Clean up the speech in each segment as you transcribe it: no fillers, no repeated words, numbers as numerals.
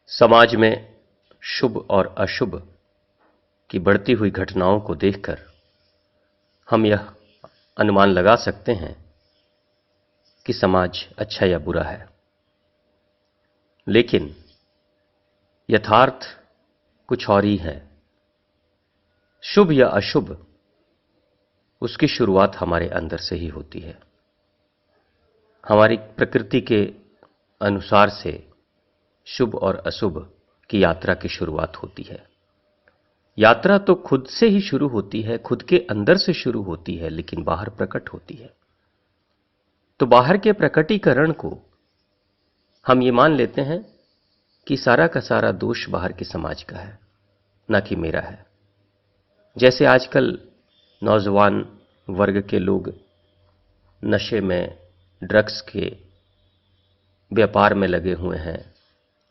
समाज में शुभ और अशुभ की बढ़ती हुई घटनाओं को देखकर हम यह अनुमान लगा सकते हैं कि समाज अच्छा या बुरा है। लेकिन यथार्थ कुछ और ही है। शुभ या अशुभ उसकी शुरुआत हमारे अंदर से ही होती है। हमारी प्रकृति के अनुसार से शुभ और अशुभ की यात्रा की शुरुआत होती है। यात्रा तो खुद से ही शुरू होती है, खुद के अंदर से शुरू होती है, लेकिन बाहर प्रकट होती है। तो बाहर के प्रकटीकरण को हम ये मान लेते हैं कि सारा का सारा दोष बाहर के समाज का है, ना कि मेरा है। जैसे आजकल नौजवान वर्ग के लोग नशे में, ड्रग्स के व्यापार में लगे हुए हैं,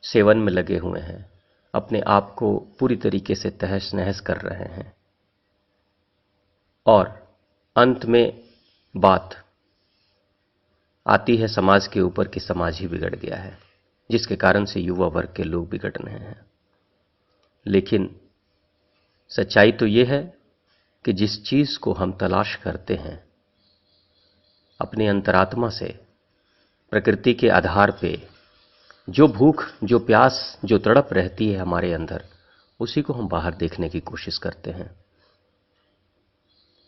सेवन में लगे हुए हैं, अपने आप को पूरी तरीके से तहस नहस कर रहे हैं और अंत में बात आती है समाज के ऊपर कि समाज ही बिगड़ गया है, जिसके कारण से युवा वर्ग के लोग बिगड़ रहे हैं। लेकिन सच्चाई तो यह है कि जिस चीज को हम तलाश करते हैं अपने अंतरात्मा से, प्रकृति के आधार पे, जो भूख, जो प्यास, जो तड़प रहती है हमारे अंदर, उसी को हम बाहर देखने की कोशिश करते हैं।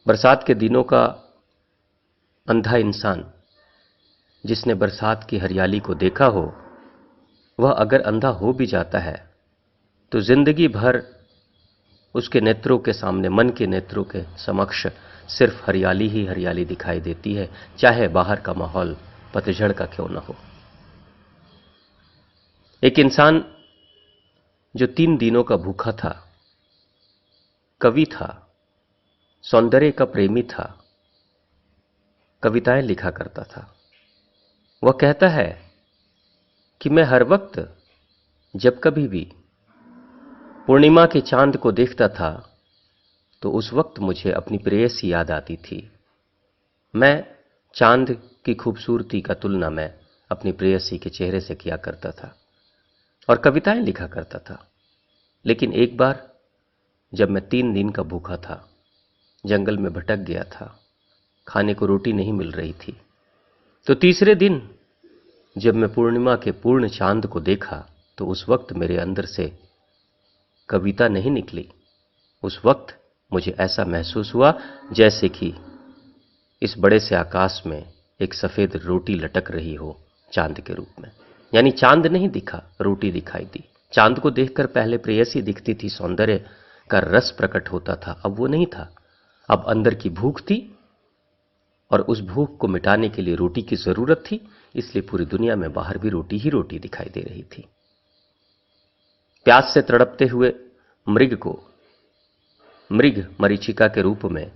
बरसात के दिनों का अंधा इंसान जिसने बरसात की हरियाली को देखा हो, वह अगर अंधा हो भी जाता है तो जिंदगी भर उसके नेत्रों के सामने, मन के नेत्रों के समक्ष सिर्फ हरियाली ही हरियाली दिखाई देती है, चाहे बाहर का माहौल पतझड़ का क्यों न हो। एक इंसान जो 3 दिनों का भूखा था, कवि था, सौंदर्य का प्रेमी था, कविताएं लिखा करता था, वह कहता है कि मैं हर वक्त जब कभी भी पूर्णिमा के चांद को देखता था तो उस वक्त मुझे अपनी प्रेयसी याद आती थी। मैं चांद की खूबसूरती का तुलना मैं अपनी प्रेयसी के चेहरे से किया करता था और कविताएं लिखा करता था। लेकिन एक बार जब मैं 3 दिन का भूखा था, जंगल में भटक गया था, खाने को रोटी नहीं मिल रही थी, तो तीसरे दिन जब मैं पूर्णिमा के पूर्ण चांद को देखा तो उस वक्त मेरे अंदर से कविता नहीं निकली। उस वक्त मुझे ऐसा महसूस हुआ जैसे कि इस बड़े से आकाश में एक सफेद रोटी लटक रही हो चांद के रूप में। यानी चांद नहीं दिखा, रोटी दिखाई दी। चांद को देखकर पहले प्रेयसी दिखती थी, सौंदर्य का रस प्रकट होता था, अब वो नहीं था। अब अंदर की भूख थी और उस भूख को मिटाने के लिए रोटी की जरूरत थी, इसलिए पूरी दुनिया में बाहर भी रोटी ही रोटी दिखाई दे रही थी। प्यास से तड़पते हुए मृग को मृग मरीचिका के रूप में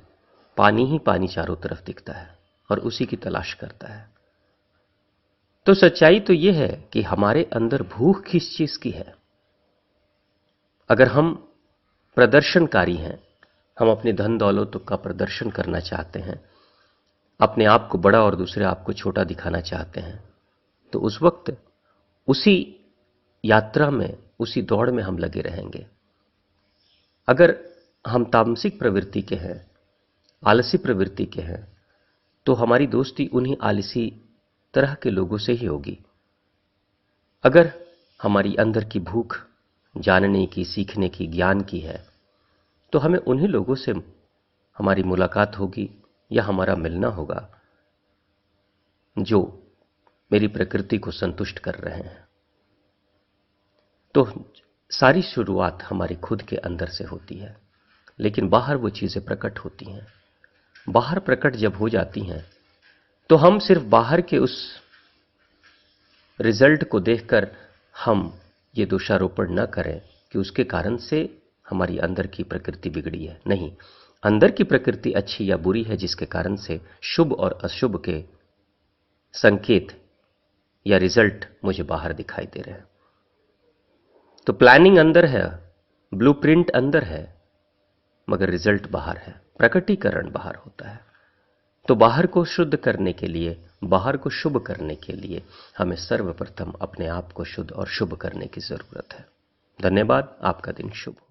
पानी ही पानी चारों तरफ दिखता है और उसी की तलाश करता है। तो सच्चाई तो यह है कि हमारे अंदर भूख किस चीज की है। अगर हम प्रदर्शनकारी हैं, हम अपनी धन दौलत का प्रदर्शन करना चाहते हैं, अपने आप को बड़ा और दूसरे आप को छोटा दिखाना चाहते हैं, तो उस वक्त उसी यात्रा में, उसी दौड़ में हम लगे रहेंगे। अगर हम तामसिक प्रवृत्ति के हैं, आलसी प्रवृत्ति के हैं, तो हमारी दोस्ती उन्हीं आलसी तरह के लोगों से ही होगी। अगर हमारी अंदर की भूख जानने की, सीखने की, ज्ञान की है, तो हमें उन्हीं लोगों से हमारी मुलाकात होगी या हमारा मिलना होगा जो मेरी प्रकृति को संतुष्ट कर रहे हैं। तो सारी शुरुआत हमारी खुद के अंदर से होती है, लेकिन बाहर वो चीजें प्रकट होती हैं। बाहर प्रकट जब हो जाती हैं तो हम सिर्फ बाहर के उस रिजल्ट को देखकर हम ये दोषारोपण न करें कि उसके कारण से हमारी अंदर की प्रकृति बिगड़ी है। नहीं, अंदर की प्रकृति अच्छी या बुरी है जिसके कारण से शुभ और अशुभ के संकेत या रिजल्ट मुझे बाहर दिखाई दे रहे हैं। तो प्लानिंग अंदर है, ब्लूप्रिंट अंदर है, मगर रिजल्ट बाहर है, प्रकटीकरण बाहर होता है। तो बाहर को शुद्ध करने के लिए बाहर को शुभ करने के लिए हमें सर्वप्रथम अपने आप को शुद्ध और शुभ करने की जरूरत है। धन्यवाद। आपका दिन शुभ हो।